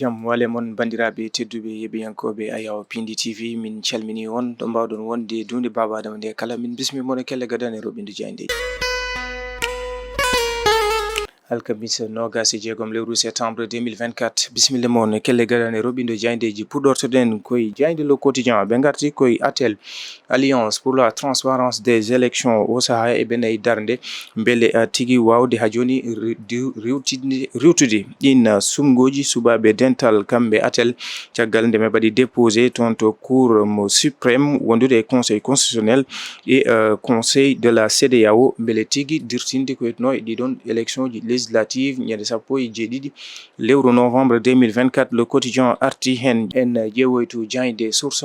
jam wale mon bandiraɓe tedduɓe yeɓiyankoɓe Ayaw Pindi TV min calmini on ɗo mbawɗon wonde dunde Baba Adama nde kala min bismi mon kelle gadane roɓinde jande alkamisa nogasi jeegom lewru septembre 2024 bisimilla mon kelle gadane roɓindo jayndeji puɗɗortoɗen koye jayde le quotidien ɓe garti koye ATL Alliance pour la transparence des élections o saha e ɓenayi darde beele tigui wawde ha joni riwtude ɗin sumgoji subaɓe dental kamɓe ATL caggal nde ɓe mbaɗi déposé toon to cour mo suprême wondude e conseil constitutionnel et conseil de la CEDEAO beele tigui dirtinde ko yetno e ɗiɗon élection ji législative ñande sappo e jeeɗiɗi lewru novembre 2024 le quotidien arti hen en ƴeewoyto jayde source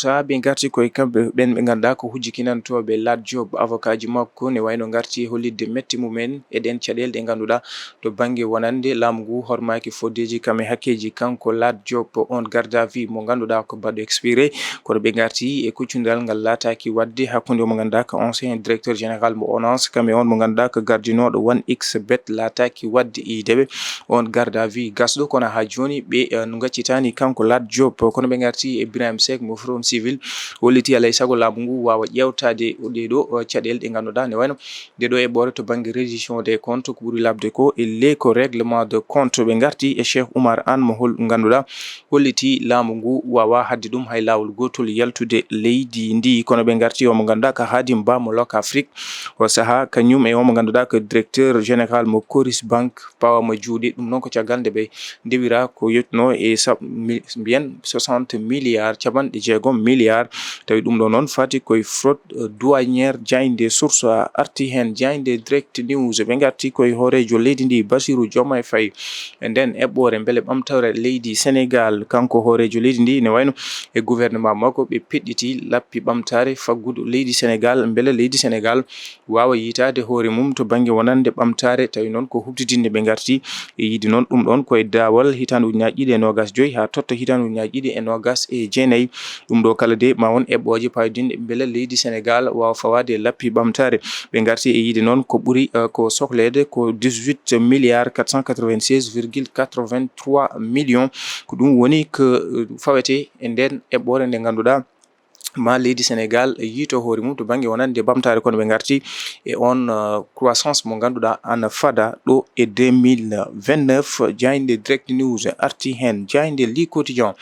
a ɓe garti koye kamɓe ɓen ɓe ganduɗa ko hujjikinantoɓe Lat Diop avocat ji makko ne wayno garti hollidde metti mumen e ɗen caɗele ɗe ganduɗa to banggue wonande laamu ngu hormaki foddeji kam e hakkeji kanko Lat Diop on garde à vue mo ganduɗa ko baɗɗo expiré kono ɓe garti e kuccodiral ngal lataki wadde hakkude mo ganduɗa ko ancien directeur général mo ONAS kam e on mo ganduɗa ko gardinoɗo 1xBet lataki wadde ideɓe on garde à vue gasɗo kono ha joni ɓe no gaccitani kanko Lat Diop kono ɓe garti e Ibrahim Seck mo Forum Civil holliti alay saago laamu ngu wawa ƴewtade ɗeɗo caɗele ɗe ganduɗa ne wayno ɗeɗo eɓɓore to banggue reddition des comptes ko ɓuuri labde ko elle ko règlement de compte ɓe garti e Cheikh Oumar Anne mo ganduɗa holliti laamu ngu wawa hadde ɗum hay lawol gotol yaltude leydi ndi kono ɓe garti omo ganduɗa ko Hadim Ba mo Loc Afrique o saaha kañum e omo ganduɗa ko directeur général mo Coris Bank pawamo juuɗe ɗum noon ko caggal nde ɓe dewira ko yetno e mbiyen 60 milliards caɓanɗe jeegom milliards tawi ɗum ɗo noon fati koye fraude douanière jayde source a arti hen jayde direct news ɓe garti koye hoorejo leydi ndi Bassirou Diomaye Faye e nden eɓɓore beele ɓamtare leydi Sénégal kanko hoorejo leydi ndi ne wayno e gouvernement makko ɓe peɗɗiti lappi ɓamtare faggudu leydi Sénégal beele leydi Sénégal wawa yitade hoore mum to banggue wonande ɓamtare tawi noon ko hubtidinde ɓe garti e yiide noon ɗum ɗon koye dawal hitande ujunaje ɗiɗi e nogas joyyi ha totta hitande ujunaje ɗiɗi e nogas e jeenayyi ɗum ɗo kala de ma won eɓɓoje payodinde beele leydi Sénégal wawa fawade lappi ɓamtare ɓe garti e yiide noon ko ɓuuri ko sohlede ko 18 milliards 496,83 millions ko ɗum woni ko fawete e nden eɓɓore nde ganduɗa ma leydi Sénégal yito hoore mum to banggue wonande ɓamtare kono ɓe garti e on croissance mo ganduɗa ana fada ɗo e 2029 jayde direct news arti hen jayde li quotidien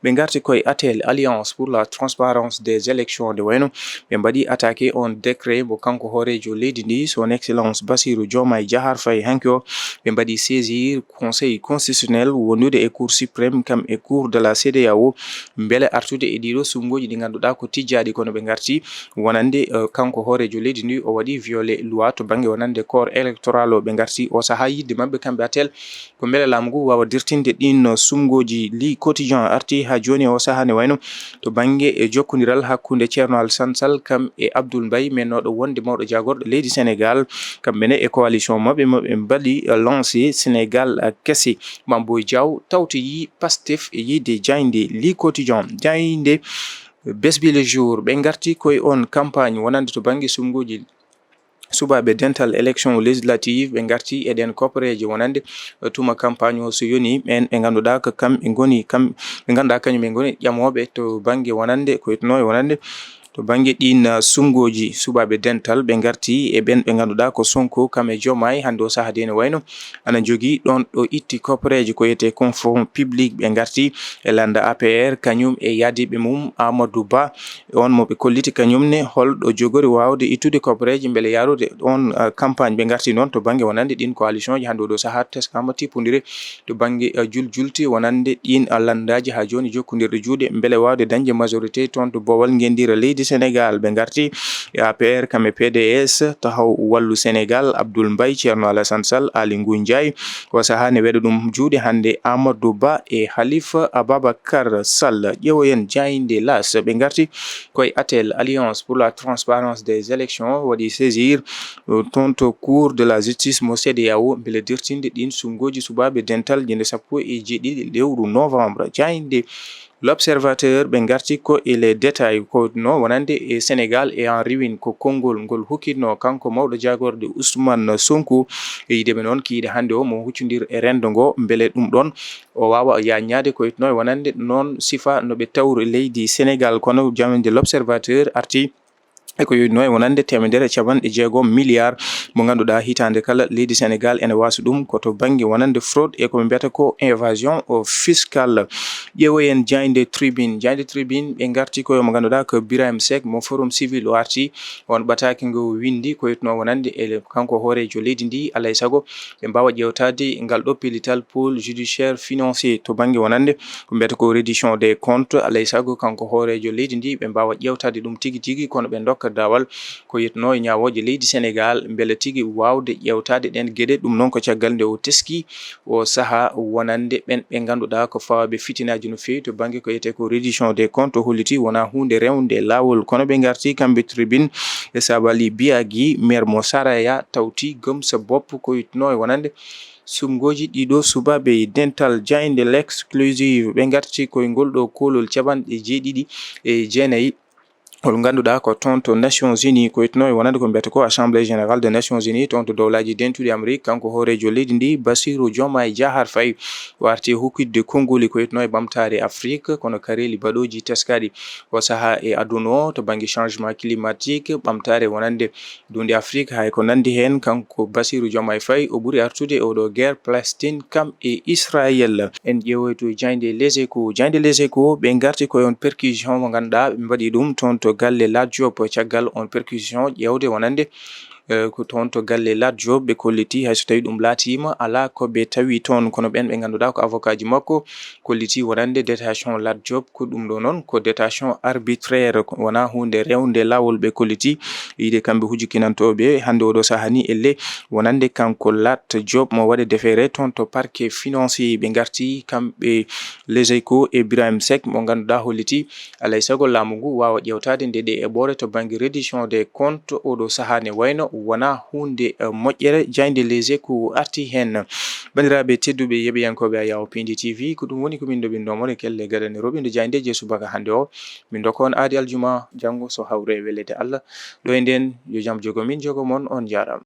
ɓe garti koye ATL Alliance pour la transparence des élections de wayno ɓe mbaɗi attaqué on décret mo kanko hoorejo leydi ndi son excellence Bassirou Diomaye Diakhar Faye hanki o ɓe mbaɗi saisir conseil constitutionnel wonude e cour suprême kam e cour de la CEDEAO beele artude e ɗiɗo sumgoji ɗi ganduɗa ko tijjaɗi kono ɓe garti wonande kanko hoorejo leydi ndi o waɗi violé loi to banggue wonande corps électoral o ɓe garti o saaha yidde mabɓe kamɓe ATL ko beele laamu ngu wawa dirtinde ɗin sumgoji li quotidien arti ha joni o saaha ne wayno to banggue e jokkodiral hakkude Thierno Alassane Sall kam e Abdoul Mbaye mennoɗo wonde mawɗo jagorɗo leydi Sénégal kamɓene e coalition mabɓe moɓe mbaɗi lancé Sénégal kesse Mamboy Diaw tawtoyi Pastef e yiide jayde li quotidien jayde Besbi le jour ɓe garti koye on campagne wonande to banggue sumgoji subaɓe dental élection législative ɓe garti eɗen koppareje wonande tuma campagne o so yoni ɓen ɓe ganduɗa ko kamɓe goni kam ɓe ganduɗa kañum ɓe goni ƴamoɓe to banggue wonande ko yetno e wonande to banggue ɗin sumgoji subaɓe dental ɓe garti e ɓen ɓe ganduɗa ko Sonko kam e Diomaye hande o saaha de ne wayno ana jogui ɗon ɗo itti koppareje ko yete fonds public ɓe garti e landa APR kañum e yaadiɓe mum Amadou Ba on moɓe kolliti kañumne holɗo jogori wawde ittude koppareje beele yarude on campagne ɓe garti noon to banggue wonande ɗin coalition ji hande oɗo saaha teskama tippodire to banggue juljulti wonande ɗin landaji ha joni jokkodirɗe juuɗe beele wawde dañde majorité toon to Bowal Guendira leydi Sénégal ɓe garti e APR kam e PDS tahaw wallu Sénégal Abdoul Mbaye Thierno Alassane Sall Aly Ngouille Ndiaye o saaha ne weɗa ɗum juuɗe hande Amadou Ba e Halifa Ababacar Sall ƴeewoyen jayde las ɓe garti koye ATL Alliance pour la transparence des élections waɗi saisir toon to cour de la justice mo CEDEAO beele dirtinde ɗin sumgoji subaɓe dental ñande sappo e jeeɗiɗi lewru novembre jayde L'observateur ɓe garti ko e les détails ko no wonande e Sénégal e en ruine ko konngol ngol hukkitno kanko mawɗo jagorde Ousmane Sonko e yideɓe noon kiiɗe hannde o mo huccodir e rendo ngo beele ɗum ɗon o wawa yaññade ko no wonande noon sifa no ɓe tawri leydi Sénégal kono jamde l'observateur arti eko yonno e wonande temedere capanɗe jeegom milliard mo ganduɗa hitande kala leydi Sénégal ene wasa ɗum koto banggue wonande fraude e koɓe mbiyata ko évasion fiscale. ƴeewoyen Jayde Tribune ɓe garti koyo mo ganduɗa ko Birahim Seck mo forum civil o arti on ɓataki ngo windi ko yitno wonande e kanko hoorejo leydi ndi alay saago ɓe mbawa ƴewtade ngal ɗo pellital pôle judiciaire financier to banggue wonande ko mbiyata ko reddition des comptes alay saago kanko hoorejo leydi ndi ɓe mbawa ƴewtade ɗum tigui tigui kono ɓe dokka dawal ko yetno e ñawoje leydi Sénégal beele tigui wawde ƴewtade ɗen gueɗe ɗum noon ko caggal nde o teski o saaha wonande ɓen ɓe ganduɗa ko fawaɓe fitinaji no fewi to banggue ko yete ko reddition des comptes holliti wona hunde rewnde lawol kono ɓe garti kamɓe Tribune e Sabali Biagui maire mo Saraya tawti gom sa bopp ko yitno e wonande sumgoji ɗiɗo subaɓe dental Jayde l'exclusive ɓe garti koye ngol ɗo kolol capanɗe jeeɗiɗi e jeenayyi hol ganduɗa ko toon to Nations Unies ko yitno e wonande ko mbiyata ko assemblée générale des Nations Unies toon to dowlaji dentuɗi Amérique kanko hoorejo leydi ndi Bassirou Diomaye Diakhar Faye warti hokkidde konngoli ko yitno e ɓamtare Afrique kono kareli baɗoji teskaɗi o saaha e aduna o to banggue changement climatique ɓamtare wonande dunde Afrique hay ko nandi hen kanko Bassirou Diomaye Faye o ɓuuri artude oɗo guerre Palestine kam e Israël. En ƴeewoy to Jayde Les Échos ɓe garti koyon perquisition mo ganduɗa ɓe mbaɗi ɗum toon to galle Lat Diop caggal on perquisition ƴewde wonande ko toon to galle Lat Diop ɓe kolliti hayso tawi ɗum laatima ala ko ɓe tawi toon kono ɓen ɓe ganduɗa ko avocat ji makko kolliti wonande détention Lat Diop ko ɗum ɗo noon ko détention arbitraire wona hunde rewnde lawol ɓe kolliti yiide kamɓe hujjukinantoɓe hande oɗo saaha ni elle wonande kanko Lat Diop mo waɗe déféré toon to parquet financier ɓe garti kamɓe Les Échos e Birahim Seck mo ganduɗa holliti alay saago laamu ngu wawa ƴewtade nde ɗe eɓɓore to banggue reddition des comptes oɗo saaha ne wayno wona hunde moƴƴere Jayde Les Échos arti hen. bandiraɓe tedduɓe yeɓiyankoɓe a Yawo Pindi TV ko ɗum woni ko min ɗoɓinɗomon e kelle gaɗane roɓinde Jayde je subaka hande o min dokka on aadi aljuma janggo so hawre welede Allah ɗo e nden yo jaam jogo min jogo mon on jarama.